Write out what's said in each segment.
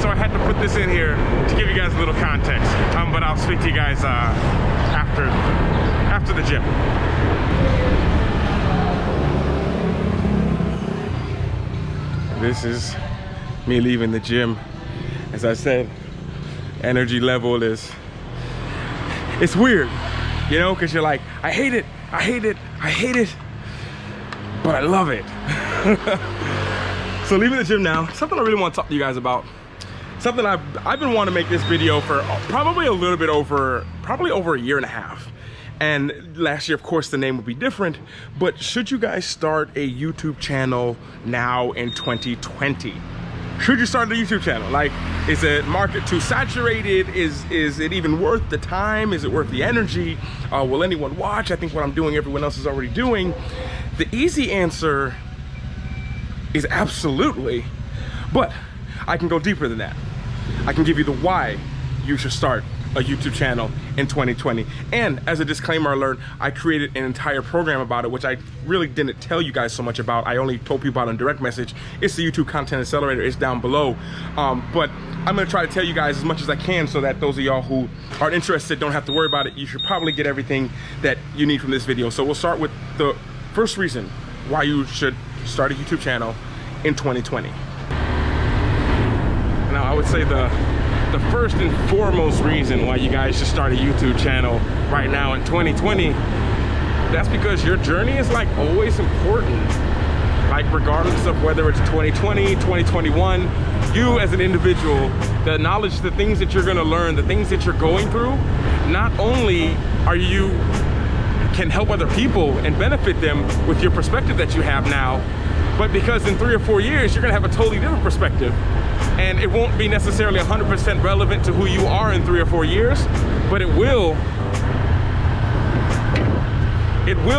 so I had to put this in here to give you guys a little context. But I'll speak to you guys after the gym. This is me leaving the gym. As I said, energy level is, it's weird, you know, because you're like, I hate it, I hate it, I hate it, but I love it. So leaving the gym now, something I really want to talk to you guys about. Something I've been wanting to make this video for probably over a year and a half. And last year, of course, the name would be different, but should you guys start a YouTube channel now in 2020? Should you start a YouTube channel? Like, is the market too saturated? Is it even worth the time? Is it worth the energy? Will anyone watch? I think what I'm doing, everyone else is already doing. The easy answer is absolutely, but I can go deeper than that. I can give you the why you should start a YouTube channel in 2020. And as a disclaimer alert, I created an entire program about it, which I really didn't tell you guys so much about. I only told people about in direct message. It's the YouTube Content Accelerator. It's down below. But I'm gonna try to tell you guys as much as I can so that those of y'all who are interested don't have to worry about it. You should probably get everything that you need from this video. So we'll start with the first reason why you should start a YouTube channel in 2020. Now, I would say the first and foremost reason why you guys should start a YouTube channel right now in 2020, that's because your journey is like always important. Like regardless of whether it's 2020, 2021, you as an individual, the knowledge, the things that you're gonna learn, the things that you're going through, not only are you can help other people and benefit them with your perspective that you have now, but because in 3 or 4 years, you're gonna have a totally different perspective. And it won't be necessarily 100% relevant to who you are in 3 or 4 years, but it will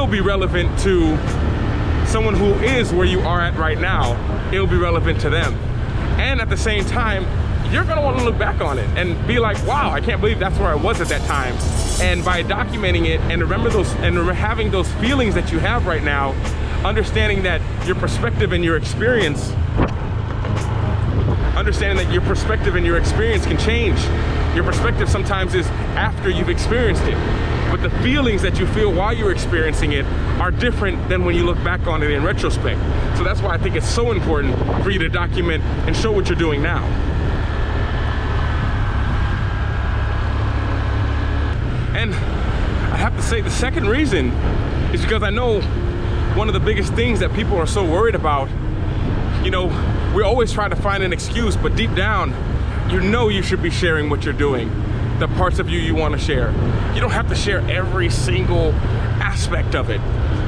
be relevant to someone who is where you are at right now. It'll be relevant to them. And at the same time, you're gonna wanna look back on it and be like, wow, I can't believe that's where I was at that time. And by documenting it and having those feelings that you have right now, understanding that your perspective and your experience can change. Your perspective sometimes is after you've experienced it, but the feelings that you feel while you're experiencing it are different than when you look back on it in retrospect. So that's why I think it's so important for you to document and show what you're doing now. And I have to say the second reason is because I know one of the biggest things that people are so worried about, you know, we always try to find an excuse, but deep down, you know you should be sharing what you're doing, the parts of you want to share. You don't have to share every single aspect of it,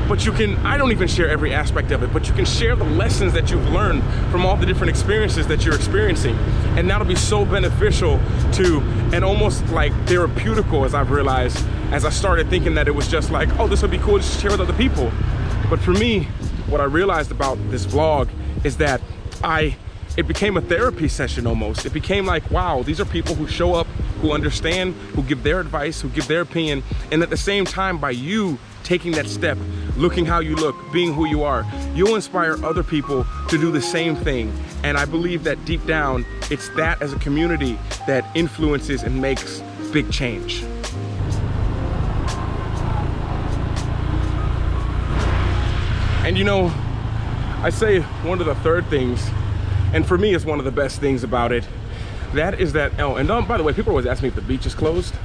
but you can, I don't even share every aspect of it, but you can share the lessons that you've learned from all the different experiences that you're experiencing. And that'll be so beneficial to, and almost like therapeutical, as I've realized, as I started thinking that it was just like, oh, this would be cool to share with other people. But for me, what I realized about this vlog is that it became a therapy session almost. It became like, wow, these are people who show up, who understand, who give their advice, who give their opinion. And at the same time, by you taking that step, looking how you look, being who you are, you'll inspire other people to do the same thing. And I believe that deep down, it's that as a community that influences and makes big change. And you know, I say one of the third things, and for me it's one of the best things about it, that is that, oh, and by the way, people always ask me if the beach is closed.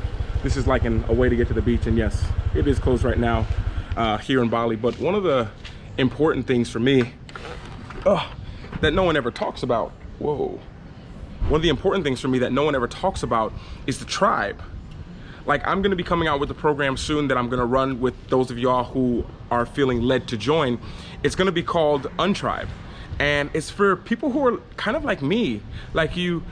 This is like a way to get to the beach, and yes, it is closed right now here in Bali. But one of the important things for me, that no one ever talks about, one of the important things for me that no one ever talks about is the tribe. Like, I'm gonna be coming out with a program soon that I'm gonna run with those of y'all who are feeling led to join. It's gonna be called Untribe. And it's for people who are kind of like me. Like you're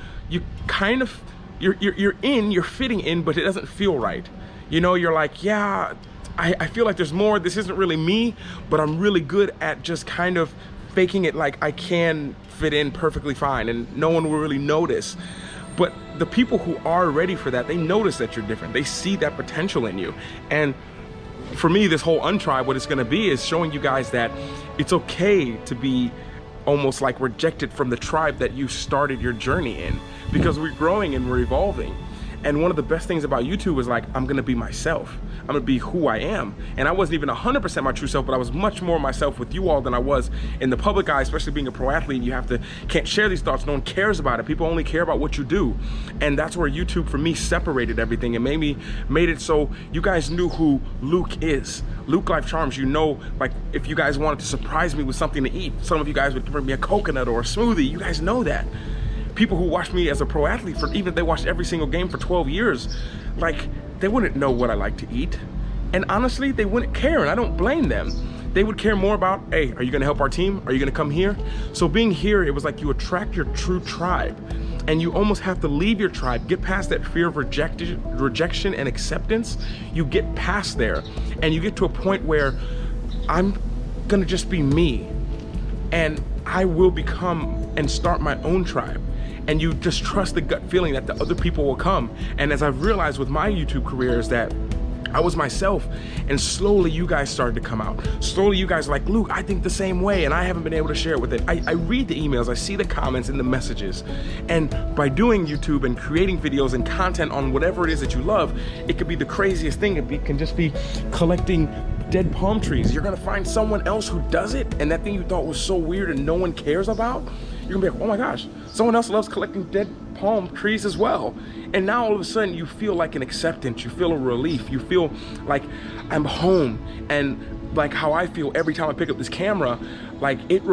fitting in, but it doesn't feel right. You know, you're like, yeah, I feel like there's more. This isn't really me, but I'm really good at just kind of faking it like I can fit in perfectly fine and no one will really notice. But the people who are ready for that, they notice that you're different. They see that potential in you. And for me, this whole Untribe, what it's gonna be is showing you guys that it's okay to be almost like rejected from the tribe that you started your journey in. because we're growing and we're evolving. And one of the best things about YouTube is like, I'm gonna be myself. I'm gonna be who I am. And I wasn't even 100% my true self, but I was much more myself with you all than I was in the public eye, especially being a pro athlete. You can't share these thoughts, no one cares about it. People only care about what you do. And that's where YouTube for me separated everything and made it so you guys knew who Luke is. LukeLifeCharms, you know, like if you guys wanted to surprise me with something to eat, some of you guys would bring me a coconut or a smoothie. You guys know that. People who watch me as a pro athlete, even if they watched every single game for 12 years, like they wouldn't know what I like to eat. And honestly, they wouldn't care, and I don't blame them. They would care more about, hey, are you gonna help our team? Are you gonna come here? So being here, it was like you attract your true tribe, and you almost have to leave your tribe, get past that fear of rejection and acceptance. You get past there, and you get to a point where I'm gonna just be me, and I will become and start my own tribe. And you just trust the gut feeling that the other people will come. And as I've realized with my YouTube career is that I was myself, and slowly you guys started to come out. Slowly you guys are like, Luke, I think the same way, and I haven't been able to share it with it. I read the emails, I see the comments and the messages. And by doing YouTube and creating videos and content on whatever it is that you love, it could be the craziest thing. It can just be collecting dead palm trees. You're gonna find someone else who does it, and that thing you thought was so weird and no one cares about, you're gonna be like, oh my gosh, someone else loves collecting dead palm trees as well. And now all of a sudden you feel like an acceptance, you feel a relief, you feel like I'm home. And like how I feel every time I pick up this camera, like it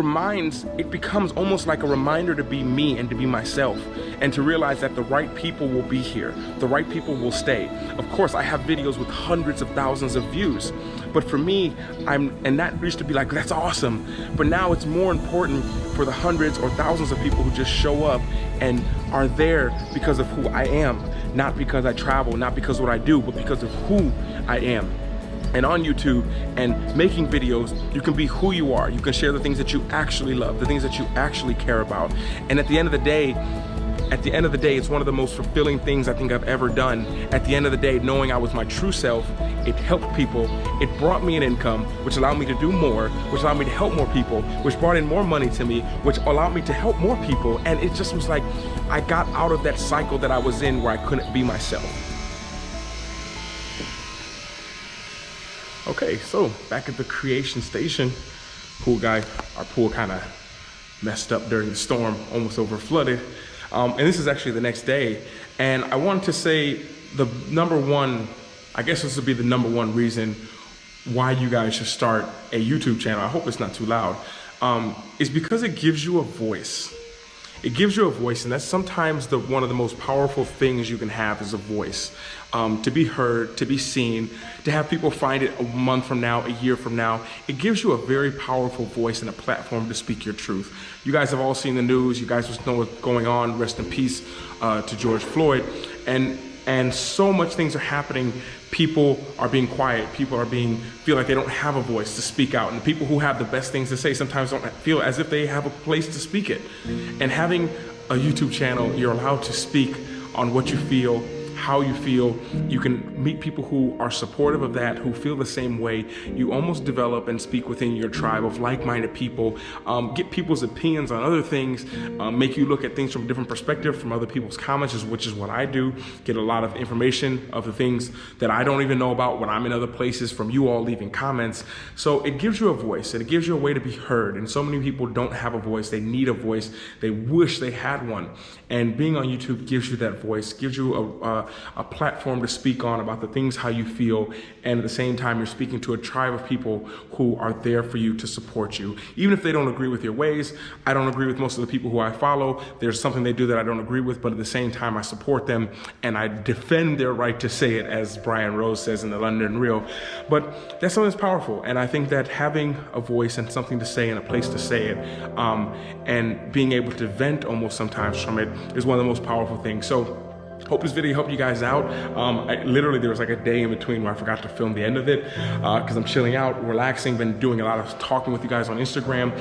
becomes almost like a reminder to be me and to be myself, and to realize that the right people will be here, the right people will stay. Of course, I have videos with hundreds of thousands of views, but for me, and that used to be like, that's awesome, but now it's more important for the hundreds or thousands of people who just show up and are there because of who I am, not because I travel, not because of what I do, but because of who I am. And on YouTube and making videos, you can be who you are. You can share the things that you actually love, the things that you actually care about. And at the end of the day, it's one of the most fulfilling things I think I've ever done. At the end of the day, knowing I was my true self, it helped people, it brought me an income, which allowed me to do more, which allowed me to help more people, which brought in more money to me, which allowed me to help more people. And it just was like, I got out of that cycle that I was in where I couldn't be myself. Okay, so back at the creation station, pool guy, our pool kind of messed up during the storm, almost over flooded. And this is actually the next day. And I wanted to say the number one, I guess this would be the number one reason why you guys should start a YouTube channel. I hope it's not too loud. Is because it gives you a voice. It gives you a voice, and that's sometimes one of the most powerful things you can have is a voice. To be heard, to be seen, to have people find it a month from now, a year from now. It gives you a very powerful voice and a platform to speak your truth. You guys have all seen the news. You guys just know what's going on. Rest in peace to George Floyd. And so much things are happening. People are being quiet. People feel like they don't have a voice to speak out. And the people who have the best things to say sometimes don't feel as if they have a place to speak it. And having a YouTube channel, you're allowed to speak on what you feel, how you feel. You can meet people who are supportive of that, who feel the same way. You almost develop and speak within your tribe of like-minded people, get people's opinions on other things, make you look at things from a different perspective, from other people's comments, which is what I do. Get a lot of information of the things that I don't even know about when I'm in other places from you all leaving comments. So it gives you a voice, and it gives you a way to be heard. And so many people don't have a voice. They need a voice. They wish they had one. And being on YouTube gives you that voice, gives you a platform to speak on about the things how you feel, and at the same time you're speaking to a tribe of people who are there for you to support you. Even if they don't agree with your ways, I don't agree with most of the people who I follow. There's something they do that I don't agree with, but at the same time I support them and I defend their right to say it, as Brian Rose says in the London Reel. But that's something that's powerful, and I think that having a voice and something to say and a place to say it, and being able to vent almost sometimes from it, is one of the most powerful things. So hope this video helped you guys out. Literally there was like a day in between where I forgot to film the end of it because I'm chilling out, relaxing, been doing a lot of talking with you guys on Instagram.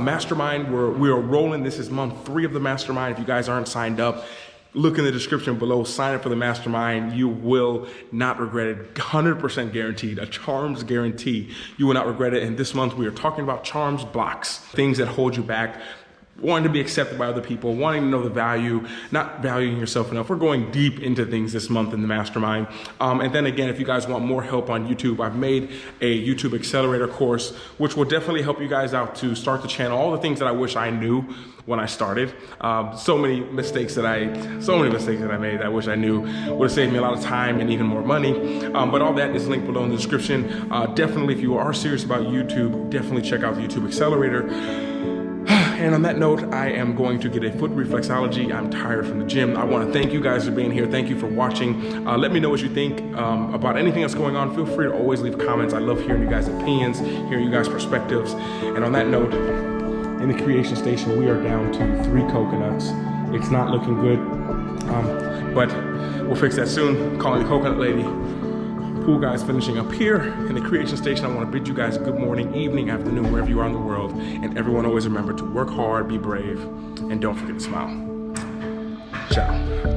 Mastermind, we are rolling. This is month 3 of the Mastermind. If you guys aren't signed up, look in the description below, sign up for the Mastermind. You will not regret it, 100% guaranteed, a charms guarantee. You will not regret it. And this month we are talking about charms blocks, things that hold you back. wanting to be accepted by other people, wanting to know the value, not valuing yourself enough. We're going deep into things this month in the mastermind. And then again, if you guys want more help on YouTube, I've made a YouTube accelerator course, which will definitely help you guys out to start the channel. All the things that I wish I knew when I started. So many mistakes that I made that I wish I knew would have saved me a lot of time and even more money. But all that is linked below in the description. Definitely, if you are serious about YouTube, definitely check out the YouTube accelerator. And on that note, I am going to get a foot reflexology. I'm tired from the gym. I want to thank you guys for being here. Thank you for watching. Let me know what you think about anything that's going on. Feel free to always leave comments. I love hearing you guys' opinions, hearing you guys' perspectives. And on that note, in the creation station, we are down to 3 coconuts. It's not looking good, but we'll fix that soon. Calling the coconut lady. Pool guys finishing up here in the creation station. I want to bid you guys a good morning, evening, afternoon, wherever you are in the world. And everyone always remember to work hard, be brave, and don't forget to smile. Ciao.